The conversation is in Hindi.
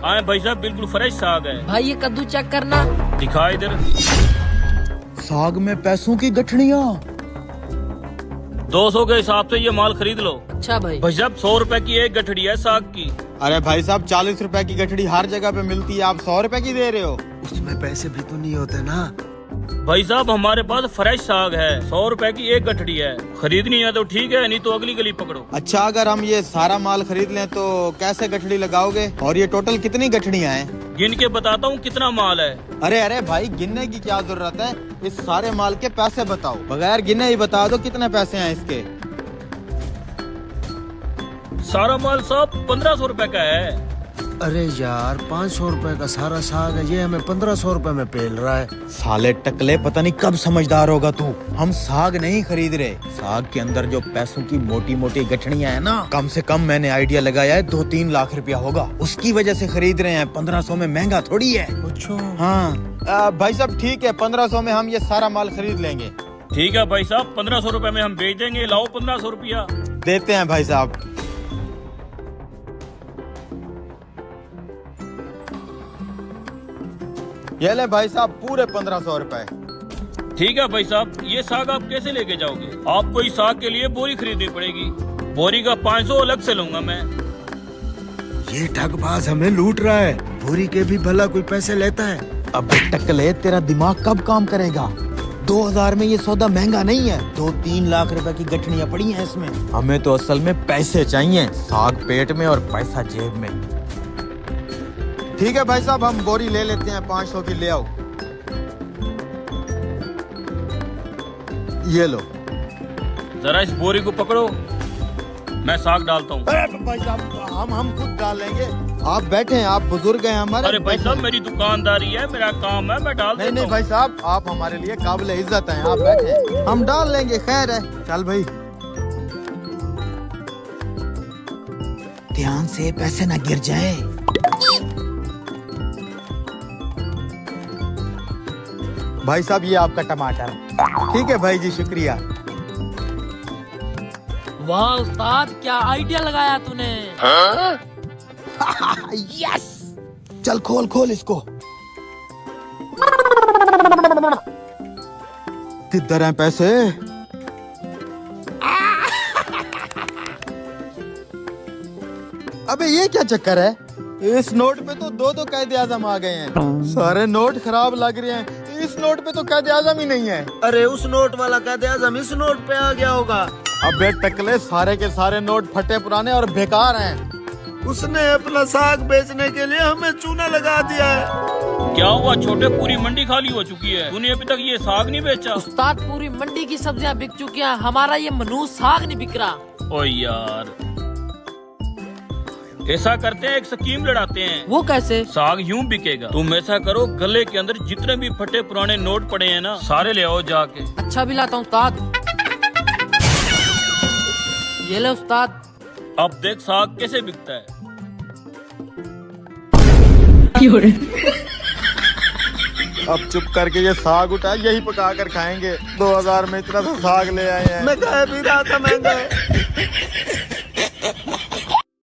हाँ भाई साहब, बिल्कुल फ्रेश साग है। भाई ये कद्दू चेक करना। दिखा इधर। साग में पैसों की गठड़ियाँ। 200 के हिसाब से ये माल खरीद लो। अच्छा भाई। भाई साहब 100 रुपए की एक गठड़ी है साग की। अरे भाई साहब 40 रुपए की गठड़ी हर जगह पे मिलती है, आप 100 रुपए की दे रहे हो। उसमें पैसे भी तो नहीं होते ना। भाई साहब हमारे पास फ्रेश साग है, 100 रुपए की एक गठड़ी है। खरीदनी है तो ठीक है, नहीं तो अगली गली पकड़ो। अच्छा, अगर हम ये सारा माल खरीद लें तो कैसे गठड़ी लगाओगे, और ये टोटल कितनी गठड़ियाँ हैं? गिन के बताता हूँ कितना माल है। अरे अरे भाई, गिनने की क्या जरूरत है, इस सारे माल के पैसे बताओ। बगैर गिने ही बता दो कितने पैसे हैं इसके। सारा माल साहब 1500 रुपए का है। अरे यार 500 रुपए का सारा साग है, ये हमें 1500 रुपए में पेल रहा है। साले टकले, पता नहीं कब समझदार होगा तू। हम साग नहीं खरीद रहे, साग के अंदर जो पैसों की मोटी मोटी गठड़ियाँ है ना, कम से कम मैंने आइडिया लगाया है 2-3 लाख रुपया होगा, उसकी वजह से खरीद रहे हैं। 1500 में महंगा थोड़ी है। अच्छा हाँ भाई साहब ठीक है, 1500 में हम ये सारा माल खरीद लेंगे। ठीक है भाई साहब, 1500 रुपए में हम बेच देंगे। लाओ 1500 रुपया। देते हैं भाई साहब। ये ले भाई साहब पूरे 1500 रुपए। ठीक है भाई साहब, ये साग आप कैसे लेके जाओगे? आपको इस साग के लिए बोरी खरीदनी पड़ेगी। बोरी का 500 अलग से लूंगा मैं। ये ठगबाज हमें लूट रहा है, बोरी के भी भला कोई पैसे लेता है। अबे टकले, तेरा दिमाग कब काम करेगा? 2000 में ये सौदा महंगा नहीं है। 2-3 लाख रुपए की गठड़ियाँ पड़ी हैं इसमें। हमें तो असल में पैसे चाहिए, साग पेट में और पैसा जेब में। ठीक है भाई साहब, हम बोरी ले लेते हैं, 500 की ले आओ। ये लो। जरा इस बोरी को पकड़ो, मैं साग डालता हूँ। अरे भाई साहब हम खुद डाल लेंगे, आप बैठे हैं, आप बुजुर्ग हैं हमारे। अरे भाई साहब मेरी दुकानदारी है, मेरा काम है, मैं डाल देता नहीं हूँ। भाई साहब, आप हमारे लिए काबिल इज्जत हैं, आप बैठे, हम डाल लेंगे। खैर है, चल भाई। ध्यान से, पैसे ना गिर जाए। भाई साहब ये आपका टमाटर। ठीक है भाई जी, शुक्रिया। वाह उस्ताद, क्या आइडिया लगाया तूने। यस, चल खोल खोल इसको। किधर हैं पैसे? अबे ये क्या चक्कर है? इस नोट पे तो 2 कैद आजम आ गए हैं। सारे नोट खराब लग रहे हैं, इस नोट पे तो कैद आजम ही नहीं है। अरे उस नोट वाला कैद आजम इस नोट पे आ गया होगा। अबे टकले, सारे के सारे नोट फटे पुराने और बेकार हैं। उसने अपना साग बेचने के लिए हमें चूना लगा दिया है। क्या हुआ छोटे, पूरी मंडी खाली हो चुकी है, तूने अभी तक ये साग नहीं बेचा? उस्ताद पूरी मंडी की सब्जियां बिक चुकी हैं, हमारा ये मनूस साग नहीं बिक रहा। ओ यार, ऐसा करते हैं, एक स्कीम लड़ाते हैं। वो कैसे? साग यूं बिकेगा, तुम ऐसा करो, गले के अंदर जितने भी फटे पुराने नोट पड़े हैं ना, सारे ले आओ जाके। अच्छा भी लाता हूँ उस्ताद। ये ले उस्ताद। अब देख साग कैसे बिकता है। अब चुप करके ये साग उठा, यही पका कर खाएंगे। 2000 में इतना सा साग ले आए हैं। मैं कह भी रहा था महंगा है।